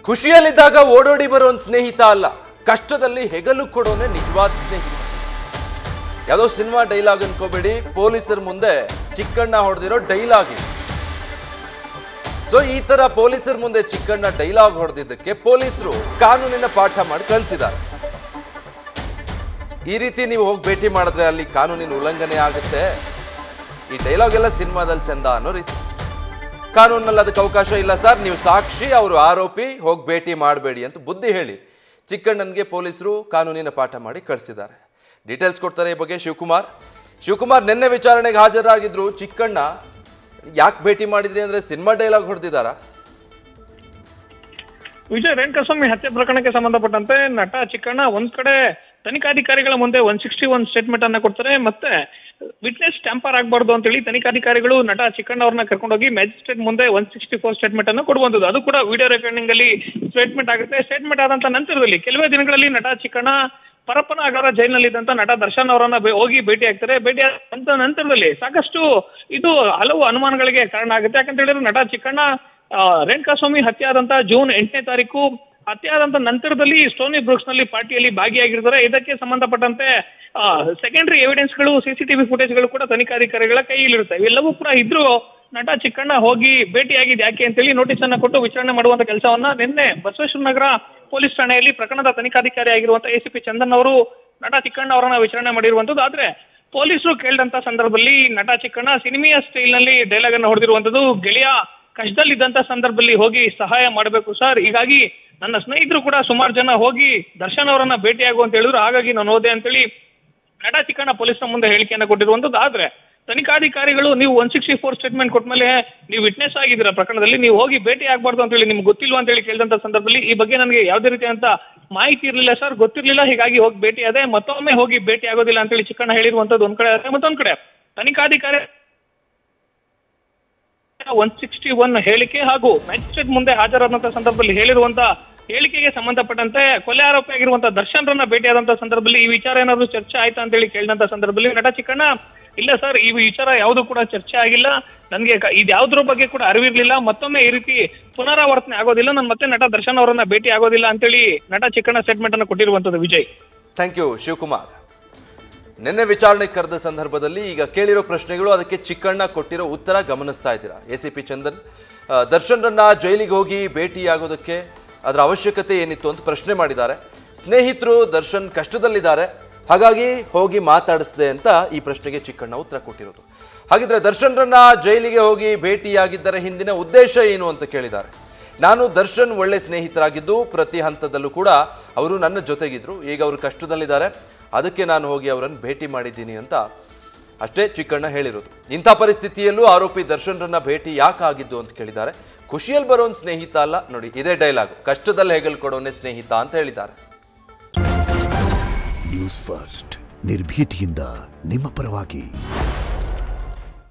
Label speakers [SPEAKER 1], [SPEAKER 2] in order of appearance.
[SPEAKER 1] ಖುಷಿಯಲ್ಲಿದ್ದಾಗ ಓಡೋಡಿ ಬರೋ ಒಂದು ಸ್ನೇಹಿತ ಅಲ್ಲ, ಕಷ್ಟದಲ್ಲಿ ಹೆಗಲು ಕೊಡೋನೆ ನಿಜವಾದ ಸ್ನೇಹಿತ. ಯಾವುದೋ ಸಿನಿಮಾ ಡೈಲಾಗ್ ಅನ್ಕೋಬೇಡಿ, ಪೊಲೀಸರ ಮುಂದೆ ಚಿಕ್ಕಣ್ಣ ಹೊಡೆದಿರೋ ಡೈಲಾಗ್. ಸೊ ಈ ತರ ಪೊಲೀಸರ ಮುಂದೆ ಚಿಕ್ಕಣ್ಣ ಡೈಲಾಗ್ ಹೊಡೆದಿದ್ದಕ್ಕೆ ಪೊಲೀಸರು ಕಾನೂನಿನ ಪಾಠ ಮಾಡಿ ಕಳಿಸಿದ್ದಾರೆ. ಈ ರೀತಿ ನೀವು ಹೋಗಿ ಭೇಟಿ ಮಾಡಿದ್ರೆ ಅಲ್ಲಿ ಕಾನೂನಿನ ಉಲ್ಲಂಘನೆ ಆಗುತ್ತೆ. ಈ ಡೈಲಾಗ್ ಎಲ್ಲ ಸಿನಿಮಾದಲ್ಲಿ ಚಂದ ಅನ್ನೋ ರೀತಿ. ಕಾನೂನಲ್ಲಿ ಅದಕ್ಕೆ ಅವಕಾಶ ಇಲ್ಲ ಸರ್, ನೀವು ಸಾಕ್ಷಿ, ಅವರು ಆರೋಪಿ, ಹೋಗಿ ಭೇಟಿ ಮಾಡಬೇಡಿ ಅಂತ ಬುದ್ಧಿ ಹೇಳಿ ಚಿಕ್ಕಣ್ಣನಿಗೆ ಪೊಲೀಸರು ಕಾನೂನಿನ ಪಾಠ ಮಾಡಿ ಕಳಿಸಿದ್ದಾರೆ. ಡೀಟೇಲ್ಸ್ ಕೊಡ್ತಾರೆ ಈ ಬಗ್ಗೆ ಶಿವಕುಮಾರ್ ನಿನ್ನೆ ವಿಚಾರಣೆಗೆ ಹಾಜರಾಗಿದ್ರು. ಚಿಕ್ಕಣ್ಣ ಯಾಕೆ ಭೇಟಿ ಮಾಡಿದ್ರಿ ಅಂದ್ರೆ ಸಿನಿಮಾ ಡೈಲಾಗ್ ಹೊಡೆದಿದ್ದಾರಾ?
[SPEAKER 2] ವಿಜಯ್, ರೇಣುಕಾಸ್ವಾಮಿ ಹತ್ಯೆ ಪ್ರಕರಣಕ್ಕೆ ಸಂಬಂಧಪಟ್ಟಂತೆ ನಟ ಚಿಕ್ಕಣ್ಣ ಒಂದ್ ಕಡೆ ತನಿಖಾಧಿಕಾರಿಗಳ ಮುಂದೆ 161 ಸ್ಟೇಟ್ಮೆಂಟ್ ಅನ್ನ ಕೊಡ್ತಾರೆ. ಮತ್ತೆ ವಿಟ್ನೆಸ್ ಟ್ಯಾಂಪರ್ ಆಗಬಾರ್ದು ಅಂತ ಹೇಳಿ ತನಿಖಾಧಿಕಾರಿಗಳು ನಟ ಚಿಕ್ಕಣ್ಣ ಅವ್ರನ್ನ ಕರ್ಕೊಂಡೋಗಿ ಮ್ಯಾಜಿಸ್ಟ್ರೇಟ್ ಮುಂದೆ 164 ಸ್ಟೇಟ್ಮೆಂಟ್ ಅನ್ನು ಕೊಡುವಂಥದ್ದು. ಅದು ಕೂಡ ವಿಡಿಯೋ ರೆಕಾರ್ಡಿಂಗ್ ಅಲ್ಲಿ ಸ್ಟೇಟ್ಮೆಂಟ್ ಆಗುತ್ತೆ. ಸ್ಟೇಟ್ಮೆಂಟ್ ಆದಂತ ನಂತರದಲ್ಲಿ ಕೆಲವೇ ದಿನಗಳಲ್ಲಿ ನಟ ಚಿಕ್ಕಣ್ಣ ಪರಪ್ಪನ ಅಗಾರ ಜೈಲಿನಲ್ಲಿದ್ದಂತ ನಟ ದರ್ಶನ್ ಅವರನ್ನ ಹೋಗಿ ಭೇಟಿ ಆಗ್ತಾರೆ. ಭೇಟಿ ಆದ ನಂತರದಲ್ಲಿ ಸಾಕಷ್ಟು ಇದು ಹಲವು ಅನುಮಾನಗಳಿಗೆ ಕಾರಣ ಆಗುತ್ತೆ. ಯಾಕಂತ ಹೇಳಿದ್ರೆ ನಟ ಚಿಕ್ಕಣ್ಣ ರೇಣುಕಾಸ್ವಾಮಿ ಹತ್ಯೆ ಆದಂತ ಜೂನ್ 8ನೇ ತಾರೀಕು ಹತ್ಯೆ ಆದಂತ ನಂತರದಲ್ಲಿ ಸ್ಟೋನಿ ಬ್ರೂಕ್ಸ್ ನಲ್ಲಿ ಪಾರ್ಟಿಯಲ್ಲಿ ಭಾಗಿಯಾಗಿರ್ತಾರೆ. ಇದಕ್ಕೆ ಸಂಬಂಧಪಟ್ಟಂತೆ ಸೆಕೆಂಡರಿ ಎವಿಡೆನ್ಸ್ ಗಳು, ಸಿಸಿಟಿವಿ ಫುಟೇಜ್ ಗಳು ಕೂಡ ತನಿಖಾಧಿಕಾರಿಗಳ ಕೈಯಲ್ಲಿರುತ್ತೆ. ಇವೆಲ್ಲವೂ ಕೂಡ ಇದ್ರೂ ನಟ ಚಿಕ್ಕಣ್ಣ ಹೋಗಿ ಭೇಟಿಯಾಗಿದ್ದು ಯಾಕೆ ಅಂತೇಳಿ ನೋಟಿಸ್ ಅನ್ನ ಕೊಟ್ಟು ವಿಚಾರಣೆ ಮಾಡುವಂತ ಕೆಲಸವನ್ನ ನಿನ್ನೆ ಬಸವೇಶ್ವರ ನಗರ ಪೊಲೀಸ್ ಠಾಣೆಯಲ್ಲಿ ಪ್ರಕರಣದ ತನಿಖಾಧಿಕಾರಿ ಆಗಿರುವಂತಹ ಎಸಿಪಿ ಚಂದನ್ ಅವರು ನಟ ಚಿಕ್ಕಣ್ಣ ಅವರನ್ನ ವಿಚಾರಣೆ ಮಾಡಿರುವಂತದ್ದು. ಆದ್ರೆ ಪೊಲೀಸರು ಕೇಳಿದಂತ ಸಂದರ್ಭದಲ್ಲಿ ನಟ ಚಿಕ್ಕಣ್ಣ ಸಿನಿಮೀಯ ಸ್ಟೈಲ್ ನಲ್ಲಿ ಡೈಲಾಗ್ ಅನ್ನು ಹೊಡೆದಿರುವಂತದ್ದು. ಗೆಳೆಯ ಕಷ್ಟದಲ್ಲಿದ್ದಂತ ಸಂದರ್ಭದಲ್ಲಿ ಹೋಗಿ ಸಹಾಯ ಮಾಡಬೇಕು ಸರ್, ಹೀಗಾಗಿ ನನ್ನ ಸ್ನೇಹಿತರು ಕೂಡ ಸುಮಾರು ಜನ ಹೋಗಿ ದರ್ಶನ್ ಅವರನ್ನ ಭೇಟಿಯಾಗು ಅಂತ ಹೇಳಿದ್ರು, ಹಾಗಾಗಿ ನಾನು ಹೋದೆ ಅಂತೇಳಿ ನಟ ಚಿಕ್ಕಣ್ಣ ಪೊಲೀಸರ ಮುಂದೆ ಹೇಳಿಕೆಯನ್ನ ಕೊಟ್ಟಿರುವಂತದ್ದು. ಆದ್ರೆ ತನಿಖಾಧಿಕಾರಿಗಳು ನೀವು 164 ಸ್ಟೇಟ್ಮೆಂಟ್ ಕೊಟ್ಮೇಲೆ ನೀವು ವಿಟ್ನೆಸ್ ಆಗಿದ್ದೀರಾ ಪ್ರಕರಣದಲ್ಲಿ, ನೀವು ಹೋಗಿ ಭೇಟಿ ಆಗಬಾರ್ದು ಅಂತ ಹೇಳಿ ನಿಮ್ಗೆ ಗೊತ್ತಿಲ್ವಾ ಅಂತ ಹೇಳಿ ಕೇಳಿದಂತ ಸಂದರ್ಭದಲ್ಲಿ ಈ ಬಗ್ಗೆ ನನಗೆ ಯಾವುದೇ ರೀತಿಯಂತ ಮಾಹಿತಿ ಇರಲಿಲ್ಲ ಸರ್, ಗೊತ್ತಿರಲಿಲ್ಲ, ಹೀಗಾಗಿ ಹೋಗಿ ಭೇಟಿ ಆದೆ, ಮತ್ತೊಮ್ಮೆ ಹೋಗಿ ಭೇಟಿ ಆಗೋದಿಲ್ಲ ಅಂತ ಹೇಳಿ ಚಿಕ್ಕಣ್ಣ ಹೇಳಿರುವಂತದ್ದು ಒಂದ್ ಕಡೆ. ಮತ್ತೊಂದ್ ಕಡೆ ತನಿಖಾಧಿಕಾರಿ 161 ಹೇಳಿಕೆ ಹಾಗೂ ಮ್ಯಾಜಿಸ್ಟ್ರೇಟ್ ಮುಂದೆ ಹಾಜರಾದಂತಹ ಸಂದರ್ಭದಲ್ಲಿ ಹೇಳಿರುವಂತ ಹೇಳಿಕೆಗೆ ಸಂಬಂಧಪಟ್ಟಂತೆ ಕೊಲೆ ಆರೋಪಿ ಆಗಿರುವಂತಹ ದರ್ಶನ್ ರನ್ನ ಭೇಟಿಯಾದಂತಹ ಸಂದರ್ಭದಲ್ಲಿ ಈ ವಿಚಾರ ಏನಾದ್ರು ಚರ್ಚೆ ಆಯ್ತಾ ಅಂತ ಹೇಳಿ ಕೇಳಿದಂತ ಸಂದರ್ಭದಲ್ಲಿ ನಟ ಚಿಕ್ಕಣ್ಣ ಇಲ್ಲ ಸರ್, ಈ ವಿಚಾರ ಯಾವುದು ಕೂಡ ಚರ್ಚೆ ಆಗಿಲ್ಲ, ನನಗೆ ಇದ್ಯಾವುದ್ರ ಬಗ್ಗೆ ಕೂಡ ಅರಿವಿರ್ಲಿಲ್ಲ, ಮತ್ತೊಮ್ಮೆ ಈ ರೀತಿ ಪುನರಾವರ್ತನೆ ಆಗೋದಿಲ್ಲ, ನಾನು ಮತ್ತೆ ನಟ ದರ್ಶನ್ ಅವರನ್ನ ಭೇಟಿ ಆಗೋದಿಲ್ಲ ಅಂತೇಳಿ ನಟ ಚಿಕ್ಕಣ್ಣ ಸ್ಟೇಟ್ಮೆಂಟ್ ಅನ್ನು ಕೊಟ್ಟಿರುವಂತದ್ದು. Vijay,
[SPEAKER 1] thank you Shivakumar. ನಿನ್ನೆ ವಿಚಾರಣೆ ಕರೆದ ಸಂದರ್ಭದಲ್ಲಿ ಈಗ ಕೇಳಿರೋ ಪ್ರಶ್ನೆಗಳು, ಅದಕ್ಕೆ ಚಿಕ್ಕಣ್ಣ ಕೊಟ್ಟಿರೋ ಉತ್ತರ ಗಮನಿಸ್ತಾ ಇದ್ದೀರಾ. ಎಸಿಪಿ ಚಂದನ್ ದರ್ಶನ್ರನ್ನ ಜೈಲಿಗೆ ಹೋಗಿ ಭೇಟಿಯಾಗೋದಕ್ಕೆ ಅದರ ಅವಶ್ಯಕತೆ ಏನಿತ್ತು ಅಂತ ಪ್ರಶ್ನೆ ಮಾಡಿದ್ದಾರೆ. ಸ್ನೇಹಿತರು ದರ್ಶನ್ ಕಷ್ಟದಲ್ಲಿದ್ದಾರೆ, ಹಾಗಾಗಿ ಹೋಗಿ ಮಾತಾಡಿಸಿದೆ ಅಂತ ಈ ಪ್ರಶ್ನೆಗೆ ಚಿಕ್ಕಣ್ಣ ಉತ್ತರ ಕೊಟ್ಟಿರೋದು. ಹಾಗಿದ್ರೆ ದರ್ಶನ್ರನ್ನ ಜೈಲಿಗೆ ಹೋಗಿ ಭೇಟಿಯಾಗಿದ್ದರ ಹಿಂದಿನ ಉದ್ದೇಶ ಏನು ಅಂತ ಕೇಳಿದ್ದಾರೆ. ನಾನು ದರ್ಶನ್ ಒಳ್ಳೆ ಸ್ನೇಹಿತರಾಗಿದ್ದು ಪ್ರತಿ ಹಂತದಲ್ಲೂ ಕೂಡ ಅವರು ನನ್ನ ಜೊತೆಗಿದ್ರು, ಈಗ ಅವರು ಕಷ್ಟದಲ್ಲಿದ್ದಾರೆ, ಅದಕ್ಕೆ ನಾನು ಹೋಗಿ ಅವರನ್ನು ಭೇಟಿ ಮಾಡಿದ್ದೀನಿ ಅಂತ ಅಷ್ಟೇ ಚಿಕ್ಕಣ್ಣ ಹೇಳಿರೋದು. ಇಂಥ ಪರಿಸ್ಥಿತಿಯಲ್ಲೂ ಆರೋಪಿ ದರ್ಶನ್ರನ್ನ ಭೇಟಿ ಯಾಕಾಗಿದ್ದು ಅಂತ ಕೇಳಿದ್ದಾರೆ. ಖುಷಿಯಲ್ಲಿ ಬರೋನ್ ಸ್ನೇಹಿತ ಅಲ್ಲ, ನೋಡಿ ಇದೇ ಡೈಲಾಗ್, ಕಷ್ಟದಲ್ಲಿ ಹೆಗಲು ಕೊಡೋನೆ ಸ್ನೇಹಿತ ಅಂತ ಹೇಳಿದ್ದಾರೆ.
[SPEAKER 3] ನ್ಯೂಸ್ ಫಸ್ಟ್, ನಿರ್ಭೀತಿಯಿಂದ ನಿಮ್ಮ ಪರವಾಗಿ.